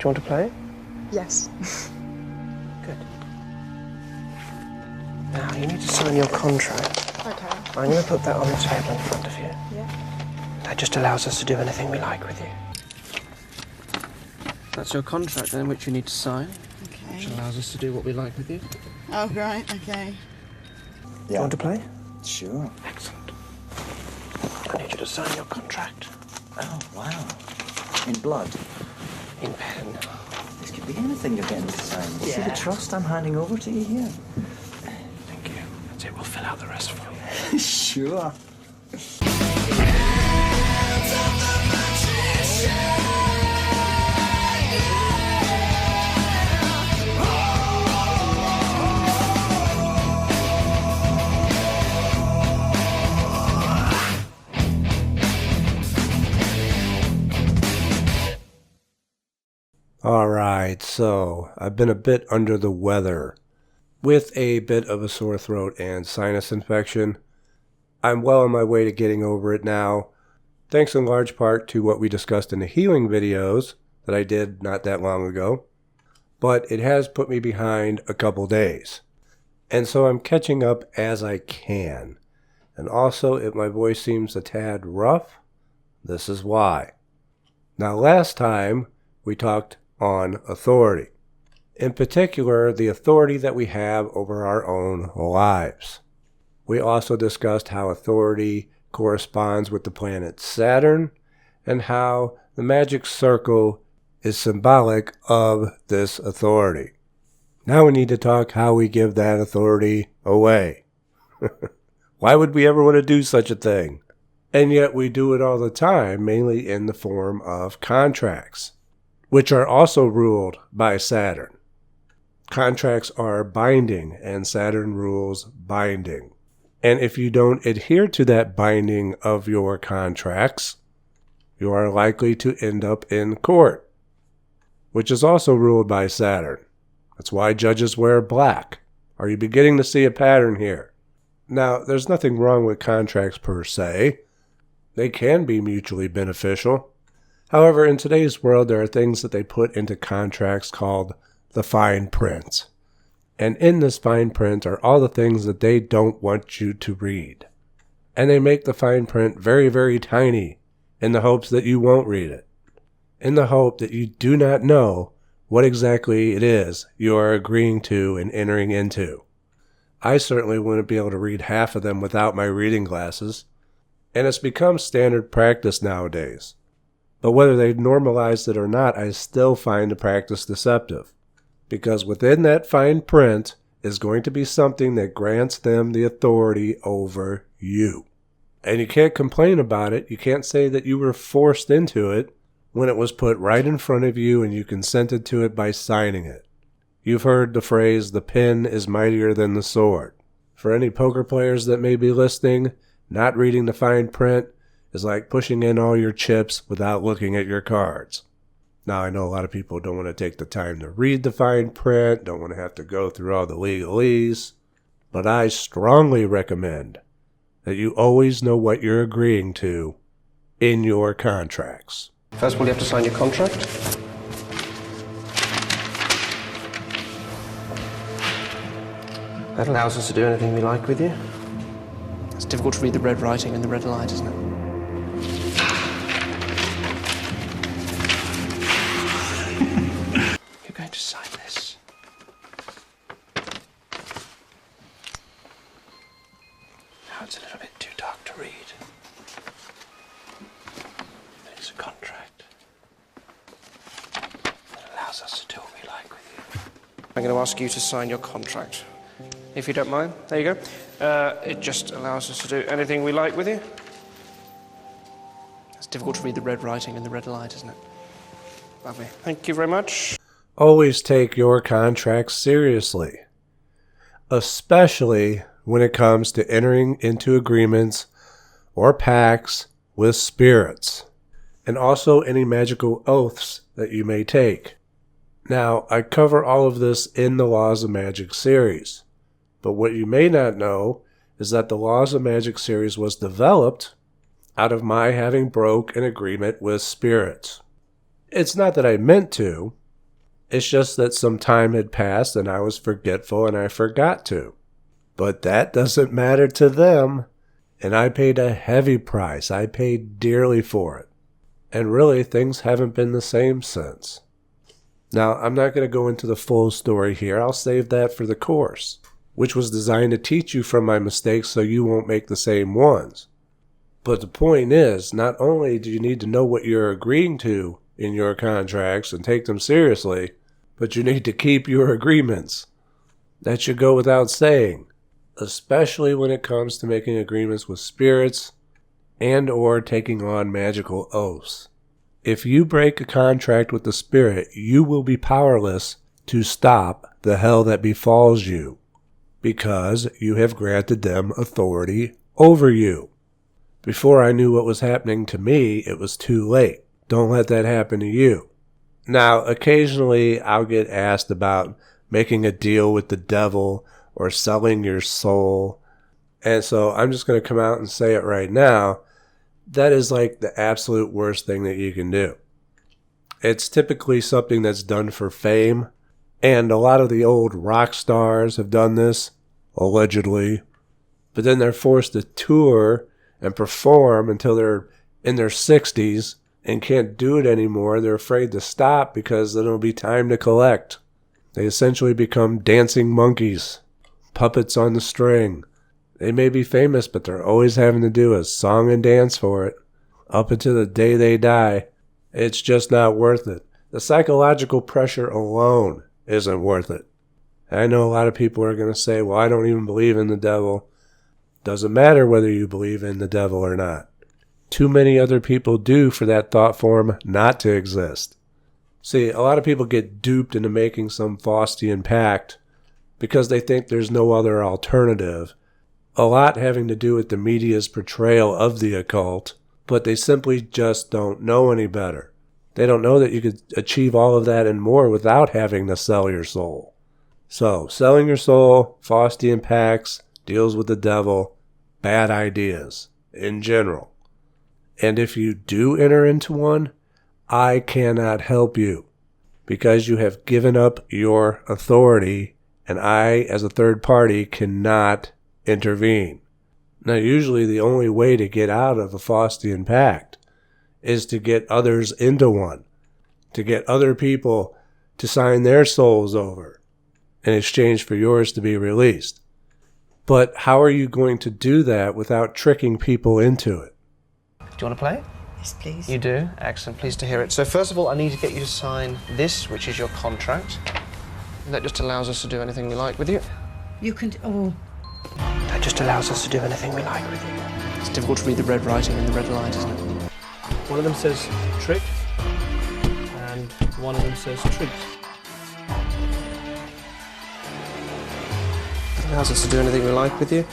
you want to play? Yes. Good. Now, you need to sign your contract. Okay. I'm going to put that on the table in front of you. Yeah. That just allows us to do anything we like with you. That's your contract then, which you need to sign. Okay. Which allows us to do what we like with you. Oh, right, okay. Do you want to play? Sure. Excellent. I need you to sign your contract. Oh, wow. In blood? In pen. This could be anything you're getting to sign. You see Yeah. the trust I'm handing over to you here? Thank you. That's it. We'll fill out the rest for you. Sure. Alright, so I've been a bit under the weather with a bit of a sore throat and sinus infection. I'm well on my way to getting over it now, thanks in large part to what we discussed in the healing videos that I did not that long ago, but it has put me behind a couple days. And so I'm catching up as I can. And also, if my voice seems a tad rough, this is why. Now, last time we talked on authority. In particular, the authority that we have over our own lives. We also discussed how authority corresponds with the planet Saturn and how the magic circle is symbolic of this authority. Now we need to talk how we give that authority away. Why would we ever want to do such a thing? And yet we do it all the time, mainly in the form of contracts, which are also ruled by Saturn. Contracts are binding, and Saturn rules binding. And if you don't adhere to that binding of your contracts, you are likely to end up in court, which is also ruled by Saturn. That's why judges wear black. Are you beginning to see a pattern here? Now, there's nothing wrong with contracts per se. They can be mutually beneficial. However, in today's world, there are things that they put into contracts called the fine print. And in this fine print are all the things that they don't want you to read. And they make the fine print very, very tiny in the hopes that you won't read it. In the hope that you do not know what exactly it is you are agreeing to and entering into. I certainly wouldn't be able to read half of them without my reading glasses. And it's become standard practice nowadays. But whether they've normalized it or not, I still find the practice deceptive. Because within that fine print is going to be something that grants them the authority over you. And you can't complain about it. You can't say that you were forced into it when it was put right in front of you and you consented to it by signing it. You've heard the phrase, the pen is mightier than the sword. For any poker players that may be listening, not reading the fine print is like pushing in all your chips without looking at your cards. Now, I know a lot of people don't want to take the time to read the fine print, don't want to have to go through all the legalese, but I strongly recommend that you always know what you're agreeing to in your contracts. First of all, you have to sign your contract. That allows us to do anything we like with you. It's difficult to read the red writing in the red light, isn't it? You're going to sign this. Now it's a little bit too dark to read. It's a contract that allows us to do what we like with you. I'm going to ask you to sign your contract. If you don't mind, there you go. It just allows us to do anything we like with you. It's difficult to read the red writing in the red light, isn't it? Lovely. Thank you very much. Always take your contracts seriously, especially when it comes to entering into agreements or pacts with spirits, and also any magical oaths that you may take. Now, I cover all of this in the Laws of Magic series. But what you may not know is that the Laws of Magic series was developed out of my having broke an agreement with spirits. It's not that I meant to, It's just that some time had passed and I was forgetful and I forgot to. But that doesn't matter to them. And I paid a heavy price. I paid dearly for it. And really, things haven't been the same since. Now, I'm not going to go into the full story here. I'll save that for the course, which was designed to teach you from my mistakes so you won't make the same ones. But the point is, not only do you need to know what you're agreeing to in your contracts and take them seriously, but you need to keep your agreements. That should go without saying, especially when it comes to making agreements with spirits and or taking on magical oaths. If you break a contract with the spirit, you will be powerless to stop the hell that befalls you, because you have granted them authority over you. Before I knew what was happening to me, it was too late. Don't let that happen to you. Now, occasionally I'll get asked about making a deal with the devil or selling your soul. And so I'm just going to come out and say it right now. That is like the absolute worst thing that you can do. It's typically something that's done for fame. And a lot of the old rock stars have done this, allegedly. But then they're forced to tour and perform until they're in their 60s and can't do it anymore. They're afraid to stop because then it'll be time to collect. They essentially become dancing monkeys, puppets on the string. They may be famous, but they're always having to do a song and dance for it, up until the day they die. It's just not worth it. The psychological pressure alone isn't worth it. I know a lot of people are going to say, well, I don't even believe in the devil. Doesn't matter whether you believe in the devil or not. Too many other people do for that thought form not to exist. See, a lot of people get duped into making some Faustian Pact because they think there's no other alternative. A lot having to do with the media's portrayal of the occult, but they simply just don't know any better. They don't know that you could achieve all of that and more without having to sell your soul. So, selling your soul, Faustian Pacts, deals with the devil, bad ideas in general. And if you do enter into one, I cannot help you because you have given up your authority and I, as a third party, cannot intervene. Now, usually the only way to get out of a Faustian Pact is to get others into one, to get other people to sign their souls over in exchange for yours to be released. But how are you going to do that without tricking people into it? Do you want to play? Yes, please. You do? Excellent. Pleased to hear it. So first of all, I need to get you to sign this, which is your contract. That just allows us to do anything we like with you. You can. Oh. That just allows us to do anything we like with you. It's difficult to read the red writing in the red lines, isn't it? One of them says trick, and one of them says treat. It allows us to do anything we like with you.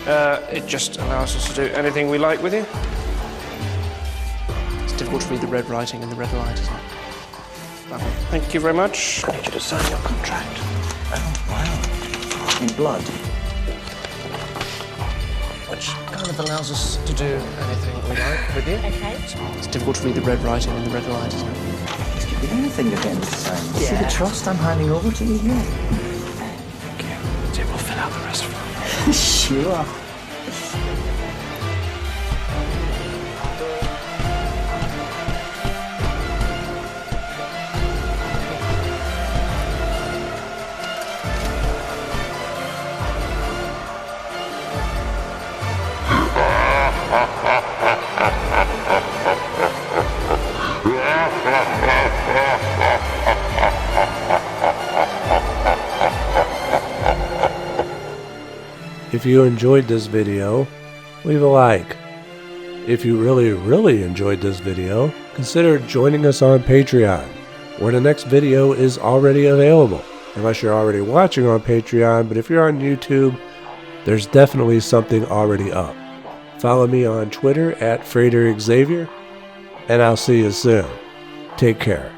It just allows us to do anything we like with you. It's difficult to read the red writing in the red lines, isn't it? Lovely. Thank you very much. I need you to sign your contract. Oh, wow. In blood. Which kind of allows us to do anything we like with you. Okay. It's difficult to read the red writing in the red lines, isn't it? This could be anything again this time. Yeah. See the trust I'm handing over to you here? Thank you. So we'll fill out the rest of it. Sure. If you enjoyed this video, leave a like. If you really enjoyed this video, consider joining us on Patreon, where the next video is already available. Unless you're already watching on Patreon, but if you're on YouTube, there's definitely something already up. Follow me on Twitter at Frater Xavier, and I'll see you soon. Take care.